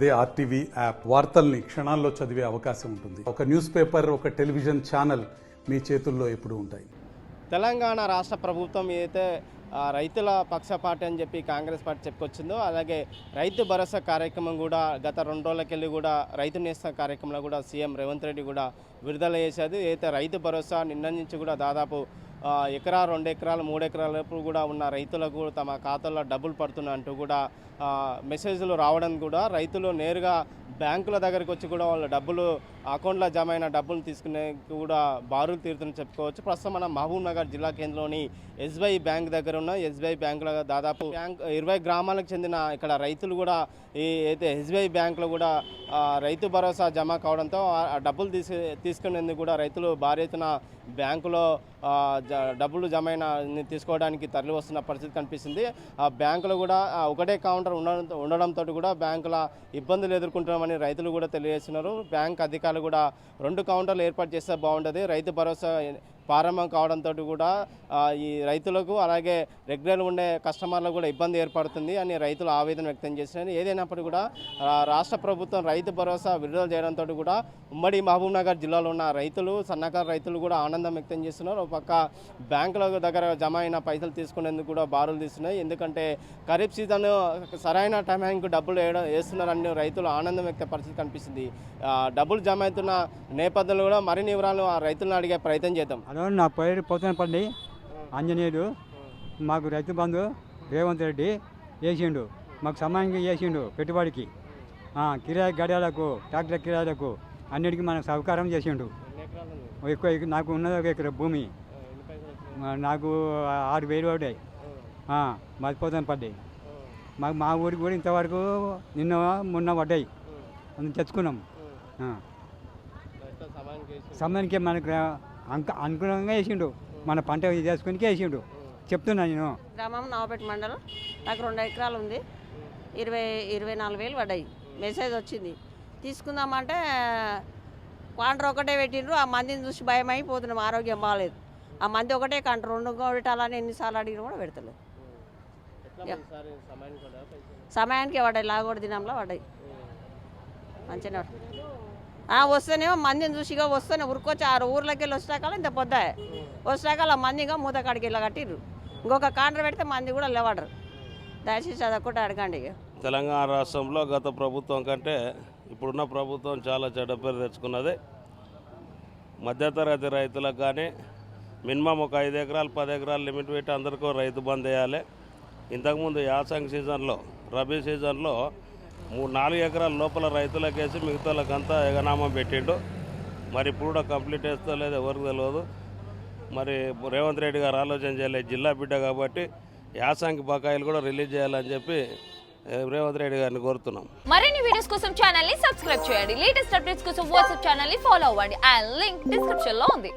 అదే RTV app వార్తల్ని క్షణాల్లో చదివే అవకాశం ఉంటుంది. ఒక న్యూస్ పేపర్, ఒక టెలివిజన్ ఛానల్ మీ చేతుల్లో ఎప్పుడూ ఉంటాయి. తెలంగాణ రాష్ట్ర ప్రభుత్వం ఏదైతే రైతుల పక్షపాటి అని చెప్పి కాంగ్రెస్ పార్టీ చెప్పుకొచ్చిందో, అలాగే రైతు భరోసా కార్యక్రమం కూడా గత 2 రోజులకెళ్ళి కూడా రైతు నేస్తం కార్యక్రమంలో కూడా సీఎం రేవంత్ రెడ్డి కూడా విడుదల చేసేది. అయితే రైతు భరోసా నిన్న నుంచి కూడా దాదాపు ఎకరా 2 ఎకరాలు 3 ఎకరాల కూడా ఉన్న రైతులకు తమ ఖాతాల్లో డబ్బులు పడుతున్నా అంటూ కూడా మెసేజ్లు రావడం కూడా రైతులు నేరుగా బ్యాంకుల దగ్గరికి వచ్చి కూడా వాళ్ళ డబ్బులు అకౌంట్లో జమ అయిన డబ్బులు తీసుకునే కూడా బారులు తీరుతుందని చెప్పుకోవచ్చు. ప్రస్తుతం మనం మహబూబ్ నగర్ జిల్లా కేంద్రంలోని ఎస్బీఐ బ్యాంక్ దగ్గర ఉన్న ఎస్బీఐ బ్యాంకులో దాదాపు 20 గ్రామాలకు చెందిన ఇక్కడ రైతులు కూడా ఈ అయితే ఎస్బీఐ బ్యాంకులో కూడా రైతు భరోసా జమ కావడంతో ఆ డబ్బులు తీసుకునేందుకు కూడా రైతులు భారీ ఎత్తున బ్యాంకులో డబ్బులు జమైన తీసుకోవడానికి తరలి వస్తున్న పరిస్థితి కనిపిస్తుంది. ఆ బ్యాంకులో కూడా ఒకటే కౌంటర్ ఉండడంతో కూడా బ్యాంకుల ఇబ్బందులు ఎదుర్కొంటున్నామని రైతులు కూడా తెలియజేస్తున్నారు. బ్యాంక్ అధికారులు కూడా 2 కౌంటర్లు ఏర్పాటు చేస్తే బాగుంటుంది. రైతు భరోసా ప్రారంభం కావడంతో కూడా ఈ రైతులకు అలాగే రెగ్యులర్ ఉండే కస్టమర్లకు కూడా ఇబ్బంది ఏర్పడుతుంది అని రైతులు ఆవేదన వ్యక్తం చేస్తున్నారు. ఏదైనప్పటికీ కూడా రాష్ట్ర ప్రభుత్వం రైతు భరోసా విడుదల చేయడంతో కూడా ఉమ్మడి మహబూబ్ నగర్ జిల్లాలో ఉన్న రైతులు, సన్నకారు రైతులు కూడా ఆనందం వ్యక్తం చేస్తున్నారు. ఒక పక్క బ్యాంకుల దగ్గర జమ అయిన పైసలు తీసుకునేందుకు కూడా బారులు తీస్తున్నాయి. ఎందుకంటే ఖరీఫ్ సీజన్ సరైన టైంకి డబ్బులు వేస్తున్నారని రైతులు ఆనందం వ్యక్త పరిస్థితి కనిపిస్తుంది. డబ్బులు జమ అవుతున్న నేపథ్యంలో కూడా మరిన్ని వివరాలు ఆ రైతులను అడిగే ప్రయత్నం చేద్దాం. నా పేరు పోతనపల్లి ఆంజనేయుడు. మాకు రైతు బంధు రేవంత్ రెడ్డి వేసిండు, మాకు సమయానికి వేసిండు. పెట్టుబడికి కిరాయి గడియాలకు, ట్రాక్టర్ కిరాయిలకు అన్నిటికీ మనకు సహకారం చేసిండు. ఎక్కువ నాకు ఉన్నది 1 ఎకరా భూమి, నాకు 6,000 పడ్డాయి. మాది పోతనపల్లి. మాకు మా ఊరికి కూడా ఇంతవరకు మొన్న పడ్డాయి, అందుకు తెచ్చుకున్నాం. సమయానికి మనకు అనుకూలంగా వేసిండు, మన పంట చేసుకుని వేసిండు. చెప్తున్నా నేను. గ్రామం నవాపేట మండలం. నాకు 2 ఎకరాలు ఉంది. 24,000 పడ్డాయి. మెసేజ్ వచ్చింది, తీసుకుందామంటే కాంటర్ ఒకటే పెట్టిండ్రు. ఆ మందిని చూసి భయం అయిపోతున్నాం, ఆరోగ్యం బాగాలేదు. ఆ మంది ఒకటే కాంటర్ 2 పెట్టాలని ఎన్నిసార్లు అడిగినా కూడా పెడతలేదు. సమయానికి పడ్డాయి, లాగోడి దినంలో పడ్డాయి. మంచిగా వస్తేనేమో మందిని చూసిగా వస్తేనే ఉరుకొచ్చి 6 ఊర్లకి వెళ్ళి వచ్చాకాల ఇంత పొద్దాయి వచ్చాకాల మందిగా మూత కాడికి ఇలా కట్టిర్రు. ఇంకొక కాంటర్ పెడితే మంది కూడా లేవడరు. దయచేసి అదొక్కటి అడగండి. తెలంగాణ రాష్ట్రంలో గత ప్రభుత్వం కంటే ఇప్పుడున్న ప్రభుత్వం చాలా చెడ్డ పేరు తెచ్చుకున్నది. మధ్యతరగతి రైతులకు కానీ మినిమం ఒక 5 ఎకరాలు 10 ఎకరాలు లిమిట్ పెట్టి అందరికీ రైతు బంద్ వేయాలి. ఇంతకుముందు యాసంగి సీజన్లో, రబీ సీజన్లో 3-4 ఎకరాల లోపల రైతులకేసి మిగతా వాళ్ళకంతా ఎగనామం పెట్టిండు. మరి ఇప్పుడు కూడా కంప్లీట్ వేస్తో లేదు ఎవరికి తెలియదు. మరి రేవంత్ రెడ్డి గారు ఆలోచన చేయలేదు, జిల్లా బిడ్డ కాబట్టి యాసంగి బకాయిలు కూడా రిలీజ్ చేయాలని చెప్పి రేవంత్ రెడ్డి గారిని కోరుతున్నాం. మరిన్ని వీడియోస్ కోసం ఛానల్ ని సబ్స్క్రైబ్ చేయండి. లేటెస్ట్ అప్డేట్స్ కోసం వాట్సాప్ ఛానల్ ని ఫాలో అవ్వండి. ఆ లింక్ డిస్క్రిప్షన్ లో ఉంది.